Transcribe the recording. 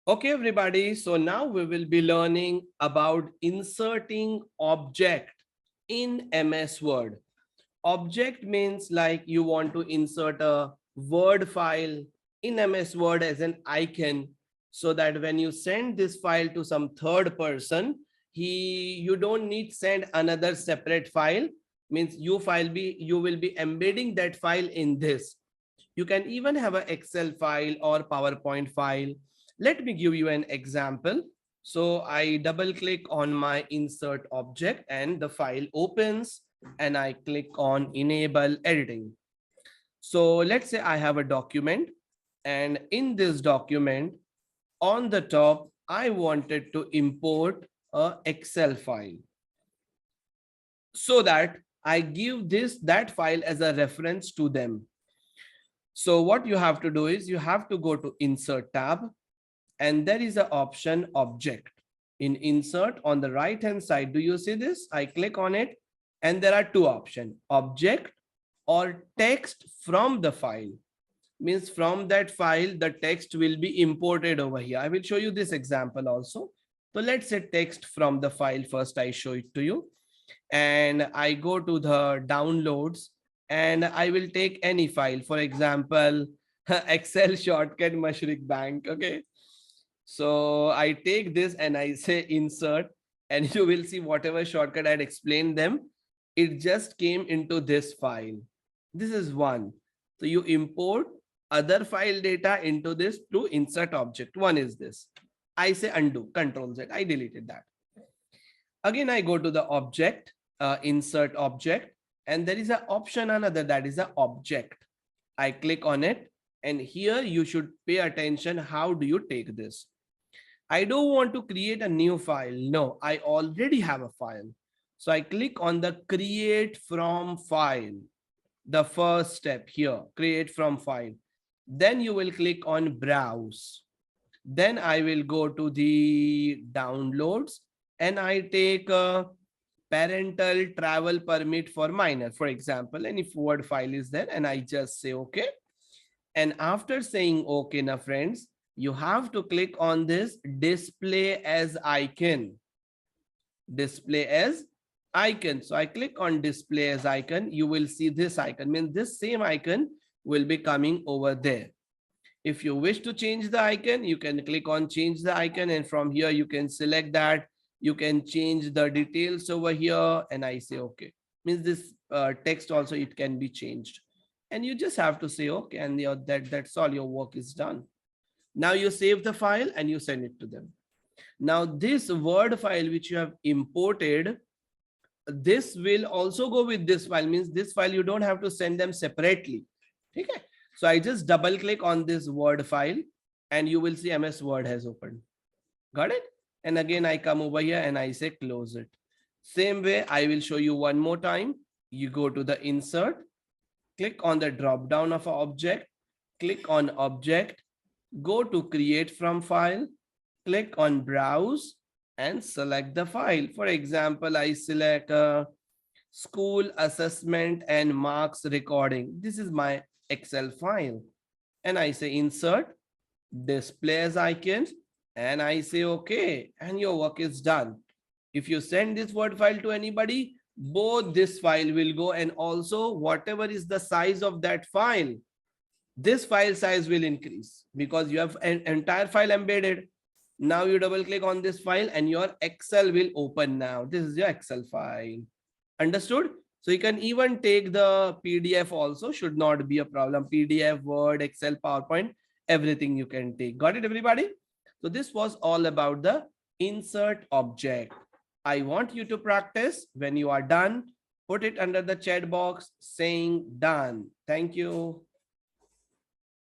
Okay, everybody. So now we will be learning about inserting object in MS Word. Object means like you want to insert a Word file in MS Word as an icon so that when you send this file to some third person, you don't need send another separate file. Means you will be embedding that file in this. You can even have an Excel file or PowerPoint file. Let me give you an example. So I double click on my insert object and the file opens and I click on enable editing. So let's say I have a document and in this document on the top, I wanted to import a Excel file so that I give that file as a reference to them. So what you have to do is you have to go to insert tab and there is an option object. In insert on the right hand side, do you see this? I click on it and there are two options, object or text from the file. Means from that file, the text will be imported over here. I will show you this example also. So let's say text from the file first, I show it to you. And I go to the downloads and I will take any file. For example, Excel shortcut Mashrik Bank. Okay. So I take this and I say insert and you will see whatever shortcut I had explained them. It just came into this file. This is one. So you import other file data into this to insert object. One is this. I say undo, Control Z. I deleted that. Again, I go to the object, insert object, and there is an option another that is an object. I click on it and here you should pay attention. How do you take this? I don't want to create a new file. No, I already have a file. So I click on the create from file. The first step here, create from file. Then you will click on browse. Then I will go to the downloads and I take a parental travel permit for minor, for example, and if Word file is there and I just say okay. And after saying okay, now friends, you have to click on this display as icon. Display as icon. So I click on display as icon. You will see this icon. Means this same icon will be coming over there. If you wish to change the icon, you can click on change the icon and from here you can select that. You can change the details over here and I say okay. Means this text also it can be changed. And you just have to say okay and that's all, your work is done. Now you save the file and you send it to them. Now this Word file which you have imported, this will also go with this file. Means this file you don't have to send them separately. Okay. So I just double click on this Word file and you will see MS Word has opened. Got it? And again, I come over here and I say close it. Same way, I will show you one more time. You go to the insert, click on the drop down of an object, click on object, go to create from file, click on browse and select the file. For example, I select school assessment and marks recording. This is my Excel file and I say insert, display as icons and I say okay and your work is done. If you send this Word file to anybody, both this file will go and also whatever is the size of that file, this file size will increase because you have an entire file embedded. Now you double click on this file and your Excel will open now. This is your Excel file. Understood? So you can even take the PDF also, should not be a problem. PDF, Word, Excel, PowerPoint, everything you can take. Got it, everybody? So this was all about the insert object. I want you to practice. When you are done, put it under the chat box saying done. Thank you.